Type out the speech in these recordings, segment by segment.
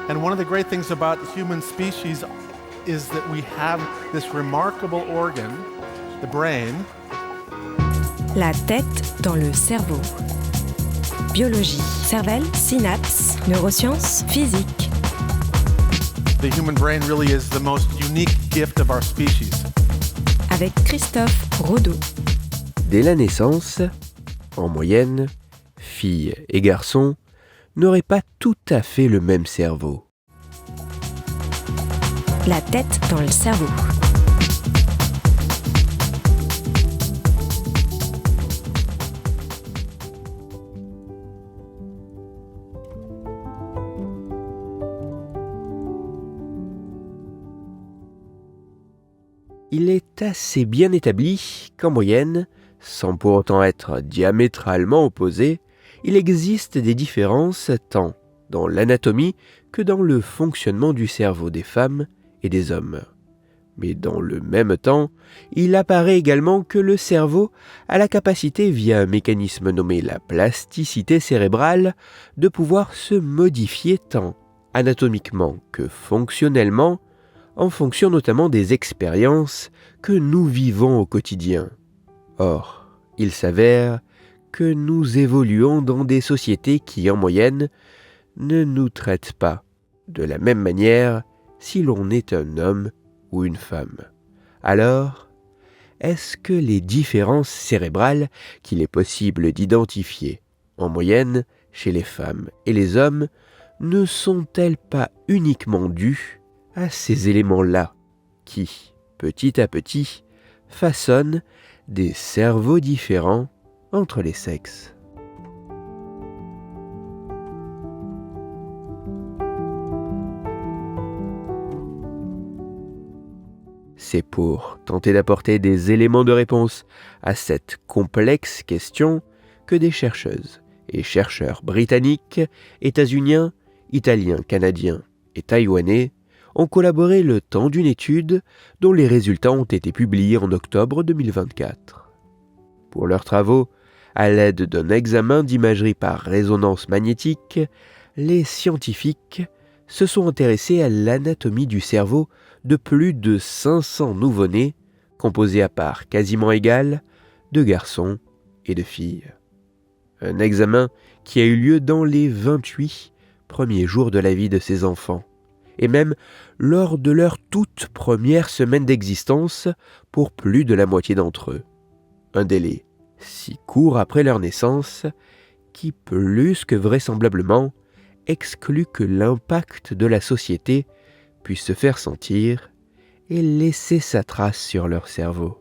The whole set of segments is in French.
And one of the great things about human species is that we have this remarkable organ, the brain. La tête dans le cerveau. Biologie, cervelle, synapses, neurosciences, physique. The human brain really is the most unique gift of our species. Avec Christophe Rodeau. Dès la naissance, en moyenne, filles et garçons n'auraient pas tout à fait le même cerveau. La tête dans le cerveau. Il est assez bien établi qu'en moyenne, sans pour autant être diamétralement opposés, il existe des différences tant dans l'anatomie que dans le fonctionnement du cerveau des femmes et des hommes. Mais dans le même temps, il apparaît également que le cerveau a la capacité, via un mécanisme nommé la plasticité cérébrale, de pouvoir se modifier tant anatomiquement que fonctionnellement, en fonction notamment des expériences que nous vivons au quotidien. Or, il s'avère que nous évoluons dans des sociétés qui, en moyenne, ne nous traitent pas de la même manière si l'on est un homme ou une femme. Alors, est-ce que les différences cérébrales qu'il est possible d'identifier, en moyenne, chez les femmes et les hommes, ne sont-elles pas uniquement dues à ces éléments-là qui, petit à petit, façonnent des cerveaux différents entre les sexes? C'est pour tenter d'apporter des éléments de réponse à cette complexe question que des chercheuses et chercheurs britanniques, états-uniens, italiens, canadiens et taïwanais ont collaboré le temps d'une étude dont les résultats ont été publiés en octobre 2024. Pour leurs travaux, à l'aide d'un examen d'imagerie par résonance magnétique, les scientifiques se sont intéressés à l'anatomie du cerveau de plus de 500 nouveau-nés, composés à parts quasiment égales de garçons et de filles. Un examen qui a eu lieu dans les 28 premiers jours de la vie de ces enfants, et même lors de leur toute première semaine d'existence pour plus de la moitié d'entre eux. Un délai si court après leur naissance qui, plus que vraisemblablement, exclut que l'impact de la société puisse se faire sentir et laisser sa trace sur leur cerveau.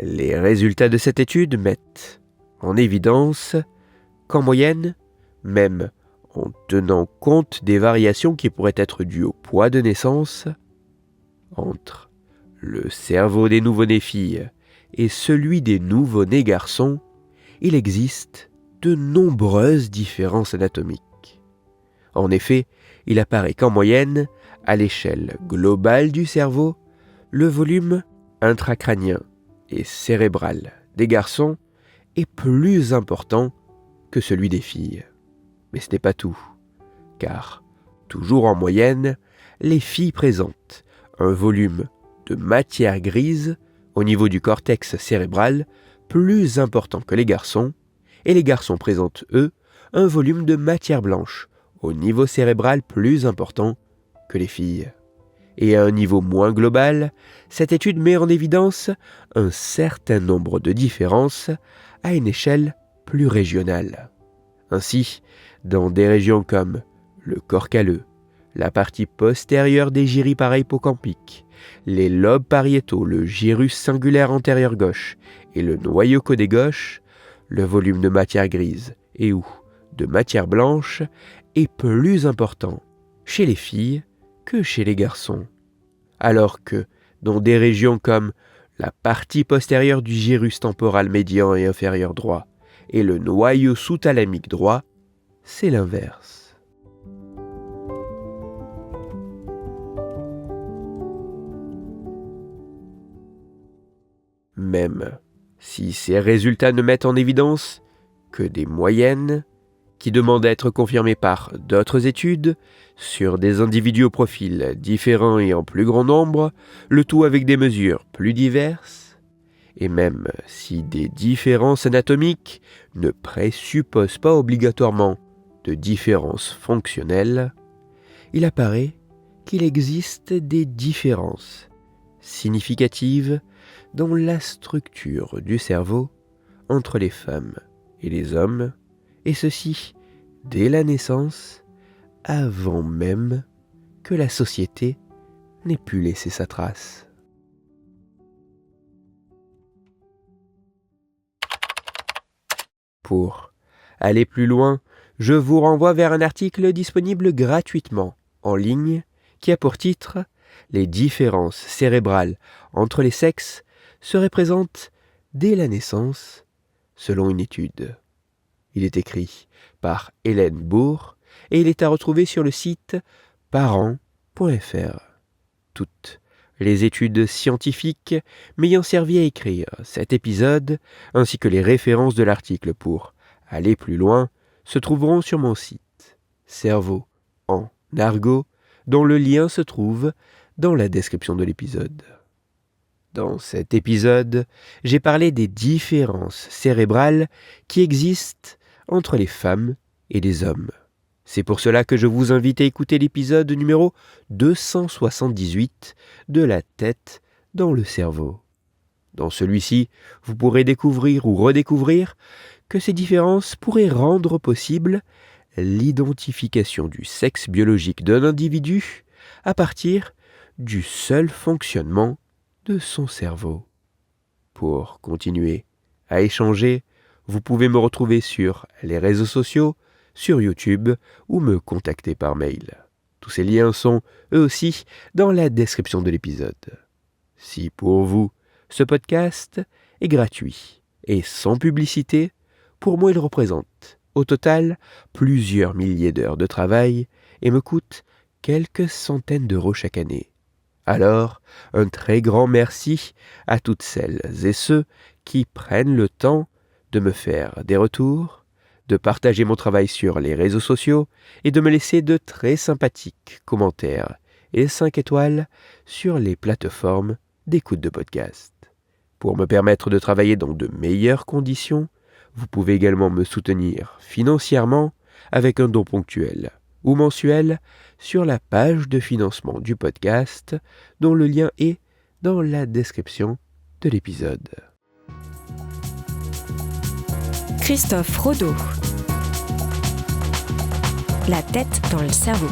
Les résultats de cette étude mettent en évidence qu'en moyenne, même en tenant compte des variations qui pourraient être dues au poids de naissance, entre le cerveau des nouveau-nés filles et celui des nouveau-nés garçons, il existe de nombreuses différences anatomiques. En effet, il apparaît qu'en moyenne, à l'échelle globale du cerveau, le volume intracrânien et cérébral des garçons est plus important que celui des filles. Mais ce n'est pas tout, car, toujours en moyenne, les filles présentent un volume de matière grise au niveau du cortex cérébral plus important que les garçons, et les garçons présentent, eux, un volume de matière blanche au niveau cérébral plus important que les filles. Et à un niveau moins global, cette étude met en évidence un certain nombre de différences à une échelle plus régionale. Ainsi, dans des régions comme le corps calleux, la partie postérieure des gyrus parahippocampiques, les lobes pariétaux, le gyrus singulaire antérieur gauche et le noyau caudé gauche, le volume de matière grise et ou de matière blanche est plus important chez les filles que chez les garçons. Alors que dans des régions comme la partie postérieure du gyrus temporal médian et inférieur droit et le noyau sous-thalamique droit, c'est l'inverse. même si ces résultats ne mettent en évidence que des moyennes qui demandent à être confirmées par d'autres études sur des individus au profil différents et en plus grand nombre, le tout avec des mesures plus diverses, et même si des différences anatomiques ne présupposent pas obligatoirement de différences fonctionnelles, il apparaît qu'il existe des différences significatives dans la structure du cerveau entre les femmes et les hommes, et ceci dès la naissance, avant même que la société n'ait pu laisser sa trace. Pour aller plus loin, je vous renvoie vers un article disponible gratuitement en ligne qui a pour titre « Les différences cérébrales entre les sexes se présentent dès la naissance selon une étude ». Il est écrit par Hélène Bourg et il est à retrouver sur le site parents.fr. Toutes les études scientifiques m'ayant servi à écrire cet épisode, ainsi que les références de l'article pour aller plus loin, se trouveront sur mon site Cerveau en argot, dont le lien se trouve dans la description de l'épisode. Dans cet épisode, j'ai parlé des différences cérébrales qui existent entre les femmes et les hommes. C'est pour cela que je vous invite à écouter l'épisode numéro 278 de La tête dans le cerveau. Dans celui-ci, vous pourrez découvrir ou redécouvrir que ces différences pourraient rendre possible l'identification du sexe biologique d'un individu à partir du seul fonctionnement de son cerveau. Pour continuer à échanger, vous pouvez me retrouver sur les réseaux sociaux, sur YouTube ou me contacter par mail. Tous ces liens sont, eux aussi, dans la description de l'épisode. Si pour vous, ce podcast est gratuit et sans publicité, pour moi il représente, au total, plusieurs milliers d'heures de travail et me coûte quelques centaines d'euros chaque année. Alors, un très grand merci à toutes celles et ceux qui prennent le temps de me faire des retours, de partager mon travail sur les réseaux sociaux et de me laisser de très sympathiques commentaires et 5 étoiles sur les plateformes d'écoute de podcast. Pour me permettre de travailler dans de meilleures conditions, vous pouvez également me soutenir financièrement avec un don ponctuel ou mensuel sur la page de financement du podcast dont le lien est dans la description de l'épisode. Christophe Rodeau. La tête dans le cerveau.